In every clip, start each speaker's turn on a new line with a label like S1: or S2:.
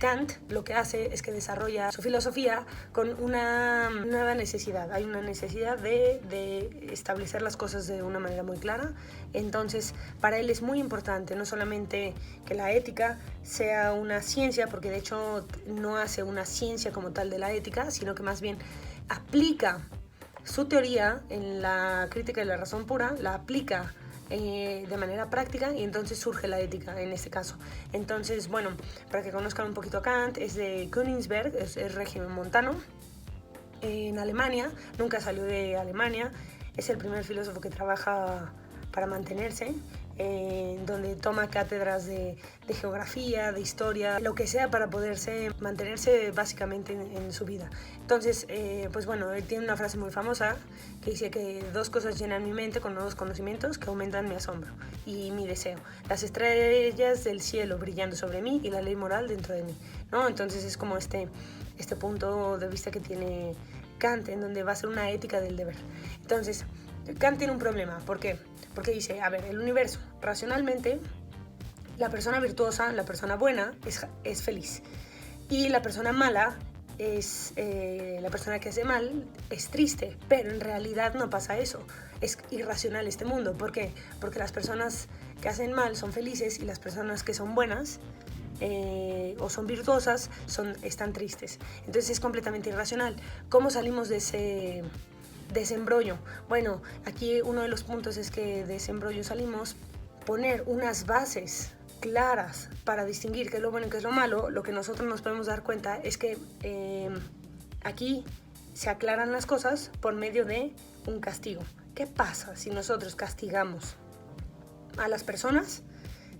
S1: Kant lo que hace es que desarrolla su filosofía con una nueva necesidad. Hay una necesidad de establecer las cosas de una manera muy clara. Entonces, para él es muy importante no solamente que la ética sea una ciencia, porque de hecho no hace una ciencia como tal de la ética, sino que más bien aplica su teoría en la crítica de la razón pura, la aplica de manera práctica y entonces surge la ética en este caso. Entonces, bueno, para que conozcan un poquito a Kant, es de Königsberg, es régimen montano, en Alemania, nunca salió de Alemania, es el primer filósofo que trabaja para mantenerse, donde toma cátedras de geografía, de historia, lo que sea para poderse mantenerse básicamente en su vida. Entonces, pues bueno, él tiene una frase muy famosa que dice que 2 cosas llenan mi mente con nuevos conocimientos que aumentan mi asombro y mi deseo: las estrellas del cielo brillando sobre mí y la ley moral dentro de mí, ¿no? Entonces es como este punto de vista que tiene Kant, en donde va a ser una ética del deber. Entonces, Kant tiene un problema. ¿Por qué? Porque dice, a ver, el universo, racionalmente, la persona virtuosa, la persona buena, es feliz. Y la persona mala, la persona que hace mal, es triste. Pero en realidad no pasa eso. Es irracional este mundo. ¿Por qué? Porque las personas que hacen mal son felices y las personas que son buenas o son virtuosas están tristes. Entonces es completamente irracional. ¿Cómo salimos de ese embrollo? Bueno, aquí uno de los puntos es que de ese embrollo salimos poner unas bases claras para distinguir qué es lo bueno y qué es lo malo. Lo que nosotros nos podemos dar cuenta es que aquí se aclaran las cosas por medio de un castigo. ¿Qué pasa si nosotros castigamos a las personas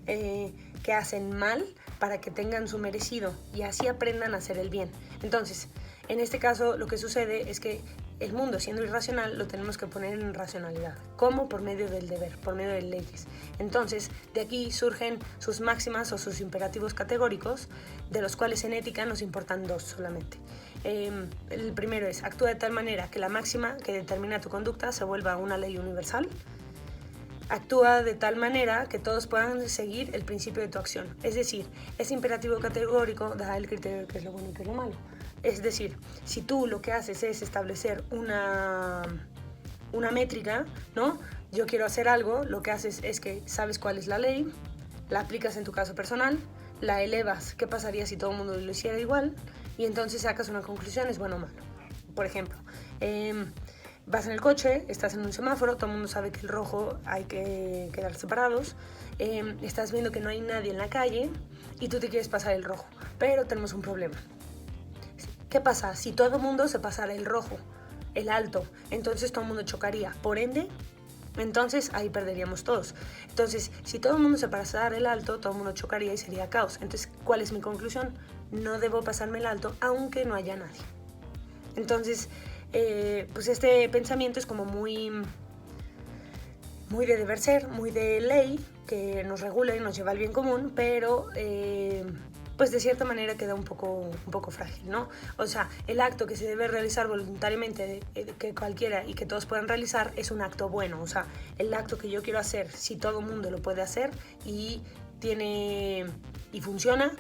S1: que hacen mal para que tengan su merecido y así aprendan a hacer el bien? Entonces, en este caso lo que sucede es que el mundo, siendo irracional, lo tenemos que poner en racionalidad. ¿Cómo? Por medio del deber, por medio de leyes. Entonces, de aquí surgen sus máximas o sus imperativos categóricos, de los cuales en ética nos importan 2 solamente. El primero es: actúa de tal manera que la máxima que determina tu conducta se vuelva una ley universal. Actúa de tal manera que todos puedan seguir el principio de tu acción. Es decir, ese imperativo categórico da el criterio de qué es lo bueno y qué es lo malo. Es decir, si tú lo que haces es establecer una métrica, ¿no? Yo quiero hacer algo, lo que haces es que sabes cuál es la ley, la aplicas en tu caso personal, la elevas, ¿qué pasaría si todo el mundo lo hiciera igual? Y entonces sacas una conclusión, es bueno o malo. Por ejemplo, vas en el coche, estás en un semáforo, todo el mundo sabe que el rojo hay que quedar separados, estás viendo que no hay nadie en la calle y tú te quieres pasar el rojo, pero tenemos un problema. ¿Qué pasa? Si todo el mundo se pasara el rojo, el alto, entonces todo el mundo chocaría. Por ende, entonces ahí perderíamos todos. Entonces, si todo el mundo se pasara el alto, todo el mundo chocaría y sería caos. Entonces, ¿cuál es mi conclusión? No debo pasarme el alto aunque no haya nadie. Entonces, pues este pensamiento es como muy de deber ser, muy de ley, que nos regula y nos lleva al bien común, pero pues de cierta manera queda un poco frágil, ¿no? O sea, el acto que se debe realizar voluntariamente, que cualquiera y que todos puedan realizar, es un acto bueno. O sea, el acto que yo quiero hacer, si todo el mundo lo puede hacer y funciona,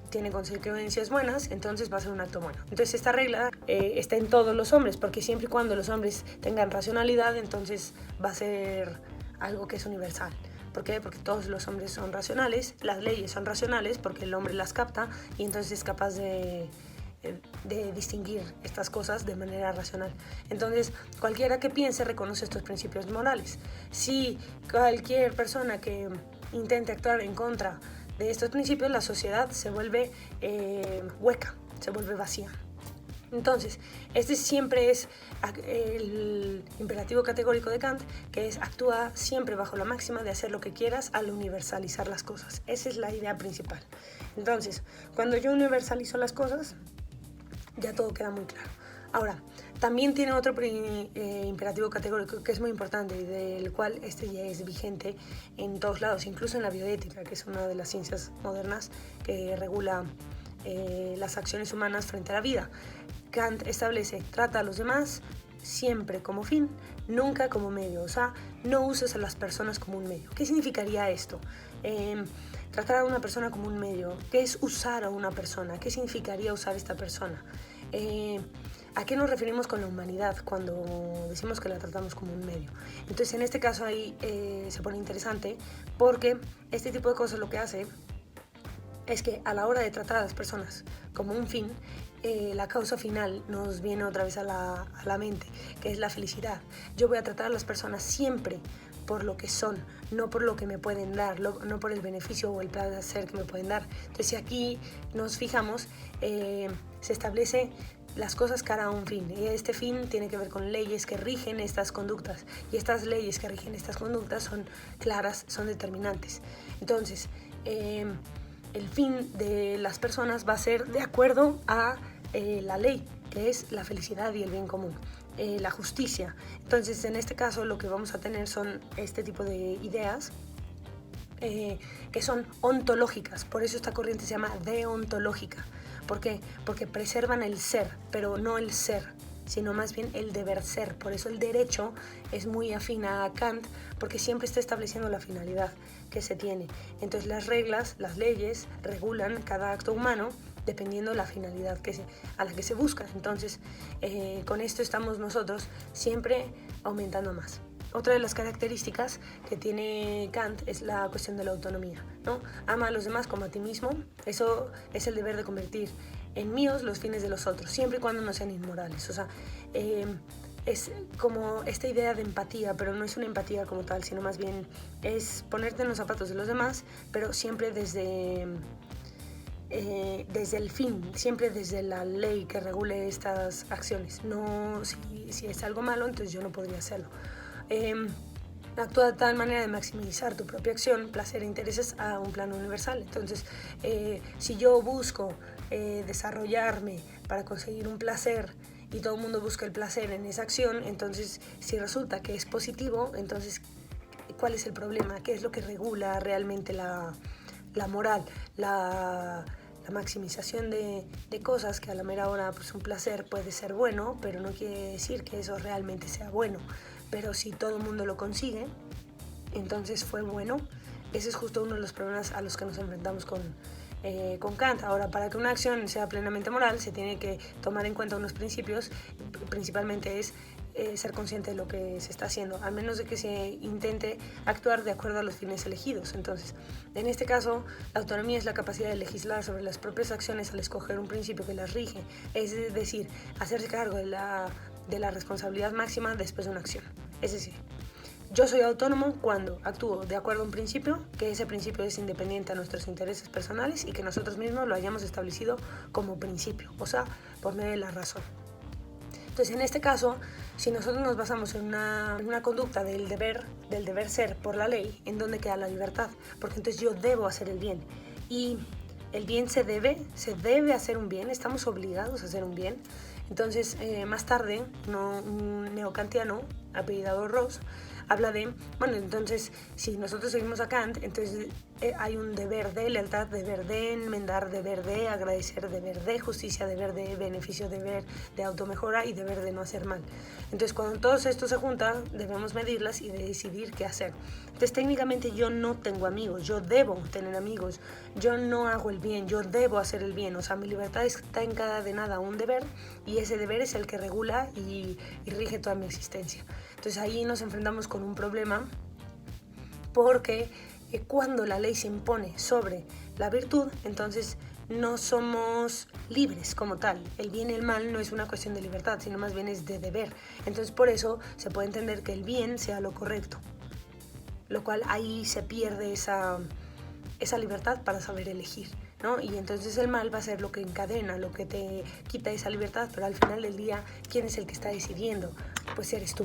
S1: tiene consecuencias buenas, entonces va a ser un acto bueno. Entonces esta regla está en todos los hombres, porque siempre y cuando los hombres tengan racionalidad, entonces va a ser algo que es universal. ¿Por qué? Porque todos los hombres son racionales, las leyes son racionales porque el hombre las capta y entonces es capaz de distinguir estas cosas de manera racional. Entonces, cualquiera que piense reconoce estos principios morales. Si cualquier persona que intente actuar en contra de estos principios, la sociedad se vuelve hueca, se vuelve vacía. Entonces, este siempre es el imperativo categórico de Kant, que es: actúa siempre bajo la máxima de hacer lo que quieras al universalizar las cosas. Esa es la idea principal. Entonces, cuando yo universalizo las cosas, ya todo queda muy claro. Ahora, también tiene otro imperativo categórico que es muy importante y del cual este ya es vigente en todos lados, incluso en la bioética, que es una de las ciencias modernas que regula las acciones humanas frente a la vida. Kant establece: trata a los demás siempre como fin, nunca como medio. O sea, no uses a las personas como un medio. ¿Qué significaría esto? tratar a una persona como un medio. ¿Qué es usar a una persona? ¿Qué significaría usar a esta persona? ¿A qué nos referimos con la humanidad cuando decimos que la tratamos como un medio? Entonces, en este caso ahí se pone interesante, porque este tipo de cosas lo que hace es que a la hora de tratar a las personas como un fin, la causa final nos viene otra vez a la mente, que es la felicidad. Yo voy a tratar a las personas siempre por lo que son, no por lo que me pueden dar, no por el beneficio o el placer que me pueden dar. Entonces, si aquí nos fijamos, se establece las cosas cara a un fin, y este fin tiene que ver con leyes que rigen estas conductas, y estas leyes que rigen estas conductas son claras, son determinantes. Entonces, el fin de las personas va a ser de acuerdo a la ley, que es la felicidad y el bien común, la justicia. Entonces, en este caso lo que vamos a tener son este tipo de ideas que son ontológicas. Por eso esta corriente se llama deontológica. ¿Por qué? Porque preservan el ser, pero no el ser, sino más bien el deber ser. Por eso el derecho es muy afín a Kant, porque siempre está estableciendo la finalidad que se tiene. Entonces las reglas, las leyes, regulan cada acto humano dependiendo de la finalidad a la que se busca. Entonces, con esto estamos nosotros siempre aumentando más. Otra de las características que tiene Kant es la cuestión de la autonomía, ¿no? Ama a los demás como a ti mismo. Eso es el deber de convertir en míos los fines de los otros, siempre y cuando no sean inmorales. O sea, es como esta idea de empatía, pero no es una empatía como tal, sino más bien es ponerte en los zapatos de los demás, pero siempre desde el fin, siempre desde la ley que regule estas acciones. No, si es algo malo, entonces yo no podría hacerlo. Actúa de tal manera de maximizar tu propia acción, placer e intereses a un plano universal. Entonces, si yo busco desarrollarme para conseguir un placer y todo el mundo busca el placer en esa acción, entonces si resulta que es positivo, entonces ¿cuál es el problema? ¿Qué es lo que regula realmente la moral? La maximización de cosas que a la mera hora, pues un placer puede ser bueno, pero no quiere decir que eso realmente sea bueno. Pero si todo el mundo lo consigue, entonces fue bueno. Ese es justo uno de los problemas a los que nos enfrentamos con Kant. Ahora, para que una acción sea plenamente moral, se tiene que tomar en cuenta unos principios. Principalmente es ser consciente de lo que se está haciendo, al menos de que se intente actuar de acuerdo a los fines elegidos. Entonces, en este caso, la autonomía es la capacidad de legislar sobre las propias acciones al escoger un principio que las rige, es decir, hacerse cargo de la responsabilidad máxima después de una acción. Es decir, yo soy autónomo cuando actúo de acuerdo a un principio, que ese principio es independiente a nuestros intereses personales y que nosotros mismos lo hayamos establecido como principio, o sea, por medio de la razón. Entonces, en este caso, si nosotros nos basamos en una conducta del deber ser por la ley, ¿en dónde queda la libertad? Porque entonces yo debo hacer el bien. Y el bien se debe hacer un bien, estamos obligados a hacer un bien. Entonces, más tarde, un neokantiano, apellidado Ross, habla de, bueno, entonces, si nosotros seguimos a Kant, entonces hay un deber de lealtad, deber de enmendar, deber de agradecer, deber de justicia, deber de beneficio, deber de automejora y deber de no hacer mal. Entonces, cuando todo esto se junta, debemos medirlas y decidir qué hacer. Entonces, técnicamente yo no tengo amigos, yo debo tener amigos, yo no hago el bien, yo debo hacer el bien. O sea, mi libertad está encadenada a un deber y ese deber es el que regula y rige toda mi existencia. Entonces, ahí nos enfrentamos con un problema porque cuando la ley se impone sobre la virtud, entonces no somos libres como tal. El bien y el mal no es una cuestión de libertad, sino más bien es de deber. Entonces por eso se puede entender que el bien sea lo correcto, lo cual ahí se pierde esa libertad para saber elegir, ¿no? Y entonces el mal va a ser lo que encadena, lo que te quita esa libertad, pero al final del día, ¿quién es el que está decidiendo? Pues eres tú.